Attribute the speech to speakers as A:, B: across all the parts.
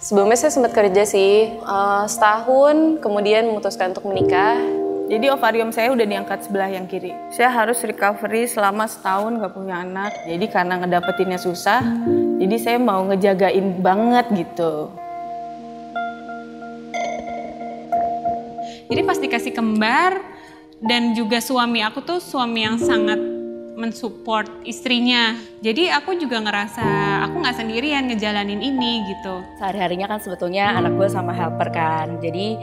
A: Sebelumnya saya sempat kerja sih, setahun kemudian memutuskan untuk menikah.
B: Jadi ovarium saya udah diangkat sebelah yang kiri. Saya harus recovery selama setahun gak punya anak. Jadi karena ngedapetinnya susah, jadi saya mau ngejagain banget gitu.
C: Jadi pas dikasih kembar dan juga suami aku tuh suami yang sangat mensupport istrinya. Jadi aku juga ngerasa aku nggak sendirian ngejalanin ini gitu.
D: Sehari-harinya kan sebetulnya anak gue sama helper kan. Jadi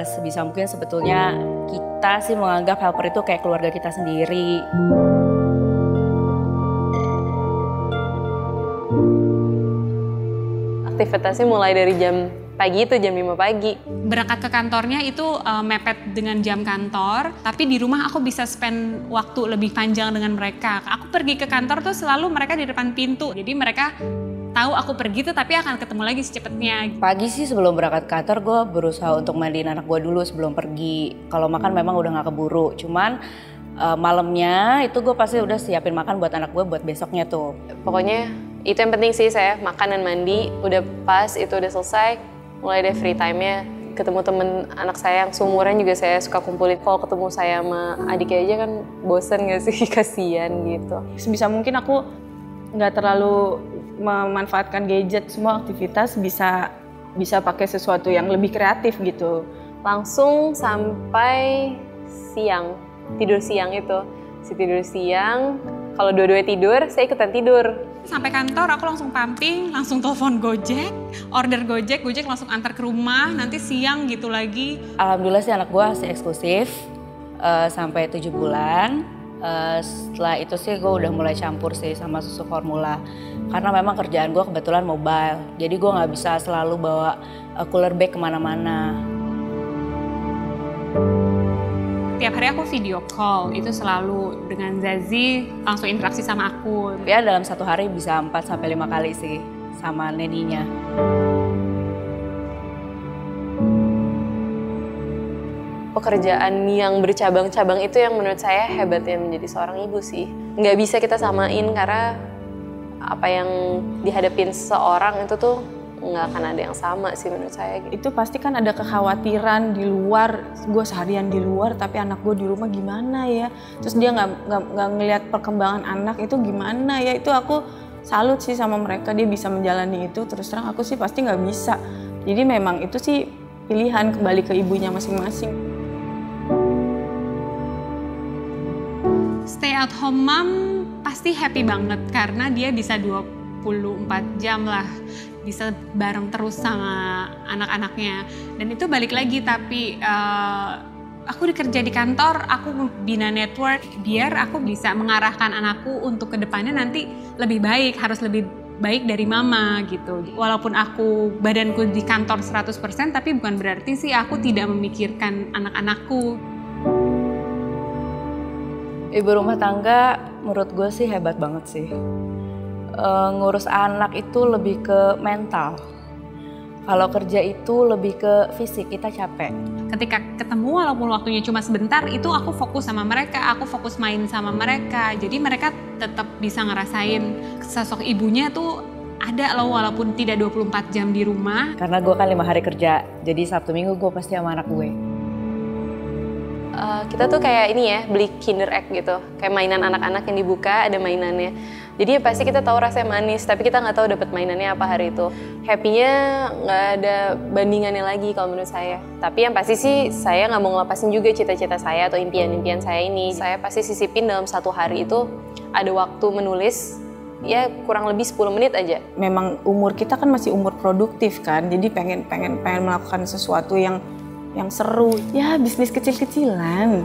D: sebisa mungkin sebetulnya kita sih menganggap helper itu kayak keluarga kita sendiri.
A: Aktivitasnya mulai dari jam pagi itu jam 5 pagi.
C: Berangkat ke kantornya itu mepet dengan jam kantor, tapi di rumah aku bisa spend waktu lebih panjang dengan mereka. Aku pergi ke kantor tuh selalu mereka di depan pintu, jadi mereka tahu aku pergi tuh tapi akan ketemu lagi secepatnya.
D: Pagi sih sebelum berangkat ke kantor gue berusaha untuk mandiin anak gue dulu sebelum pergi. Kalau makan memang udah gak keburu, cuman malamnya itu gue pasti udah siapin makan buat anak gue buat besoknya tuh.
A: Pokoknya itu yang penting sih, saya makan dan mandi udah pas, itu udah selesai. Mulai dari free time-nya, ketemu temen anak saya yang seumuran juga saya suka kumpulin. Kalau ketemu saya sama adiknya aja kan bosen gak sih, kasihan gitu.
B: Sebisa mungkin aku nggak terlalu memanfaatkan gadget, semua aktivitas bisa pakai sesuatu yang lebih kreatif gitu.
A: Langsung sampai siang, tidur siang itu. Si tidur siang, kalau dua-duanya tidur, saya ikutan tidur.
C: Sampai kantor aku langsung pumping, langsung telepon Gojek, order Gojek langsung antar ke rumah, nanti siang gitu lagi.
D: Alhamdulillah sih anak gue masih eksklusif sampai 7 bulan. Setelah itu sih gue udah mulai campur sih sama susu formula. Karena memang kerjaan gue kebetulan mobile, jadi gue gak bisa selalu bawa cooler bag kemana-mana.
C: Tiap hari aku video call, itu selalu dengan Zazie langsung interaksi sama aku.
D: Ya dalam satu hari bisa 4-5 kali sih sama neninya.
A: Pekerjaan yang bercabang-cabang itu yang menurut saya hebatnya menjadi seorang ibu sih. Nggak bisa kita samain karena apa yang dihadapin seseorang itu tuh nggak akan ada yang sama sih menurut saya.
B: Itu pasti kan ada kekhawatiran di luar, gue seharian di luar tapi anak gue di rumah gimana ya. Terus dia nggak ngelihat perkembangan anak itu gimana ya. Itu aku salut sih sama mereka, dia bisa menjalani itu. Terus terang aku sih pasti nggak bisa. Jadi memang itu sih pilihan kembali ke ibunya masing-masing.
C: Stay at home mom pasti happy banget karena dia bisa 24 jam lah, bisa bareng terus sama anak-anaknya. Dan itu balik lagi, tapi aku kerja di kantor, aku bina network biar aku bisa mengarahkan anakku untuk kedepannya nanti lebih baik, harus lebih baik dari mama gitu. Walaupun aku badanku di kantor 100%, tapi bukan berarti sih aku tidak memikirkan anak-anakku.
D: Ibu rumah tangga menurut gue sih hebat banget sih. Ngurus anak itu lebih ke mental. Kalau kerja itu lebih ke fisik, kita capek.
C: Ketika ketemu walaupun waktunya cuma sebentar, itu aku fokus sama mereka, aku fokus main sama mereka. Jadi mereka tetap bisa ngerasain sosok ibunya tuh ada loh walaupun tidak 24 jam di rumah.
D: Karena gue kan 5 hari kerja, jadi Sabtu Minggu gue pasti sama anak gue.
A: Kita tuh kayak ini ya, beli Kinder Egg gitu. Kayak mainan anak-anak yang dibuka, ada mainannya. Jadi ya pasti kita tahu rasanya manis, tapi kita nggak tahu dapat mainannya apa hari itu. Happy-nya nggak ada bandingannya lagi kalau menurut saya. Tapi yang pasti sih saya nggak mau ngelepasin juga cita-cita saya atau impian-impian saya ini. Saya pasti sisipin dalam satu hari itu ada waktu menulis, ya kurang lebih 10 menit aja.
B: Memang umur kita kan masih umur produktif kan, jadi pengen melakukan sesuatu yang seru. Ya bisnis kecil-kecilan.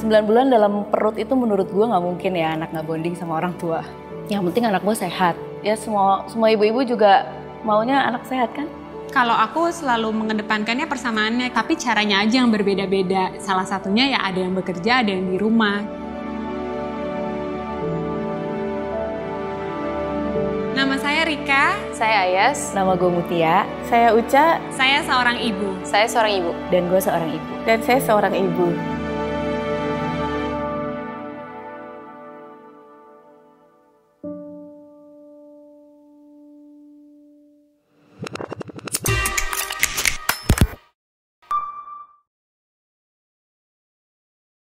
D: 9 bulan dalam perut itu menurut gue nggak mungkin ya anak nggak bonding sama orang tua. Yang penting anak gue sehat. Ya semua ibu-ibu juga maunya anak sehat kan?
C: Kalau aku selalu mengedepankannya persamaannya, tapi caranya aja yang berbeda-beda. Salah satunya ya ada yang bekerja, ada yang di rumah. Nama saya Rika.
A: Saya Ayas.
D: Nama gue Mutia.
B: Saya Uca.
C: Saya seorang ibu.
A: Saya seorang ibu.
D: Dan gue seorang ibu.
B: Dan saya seorang ibu.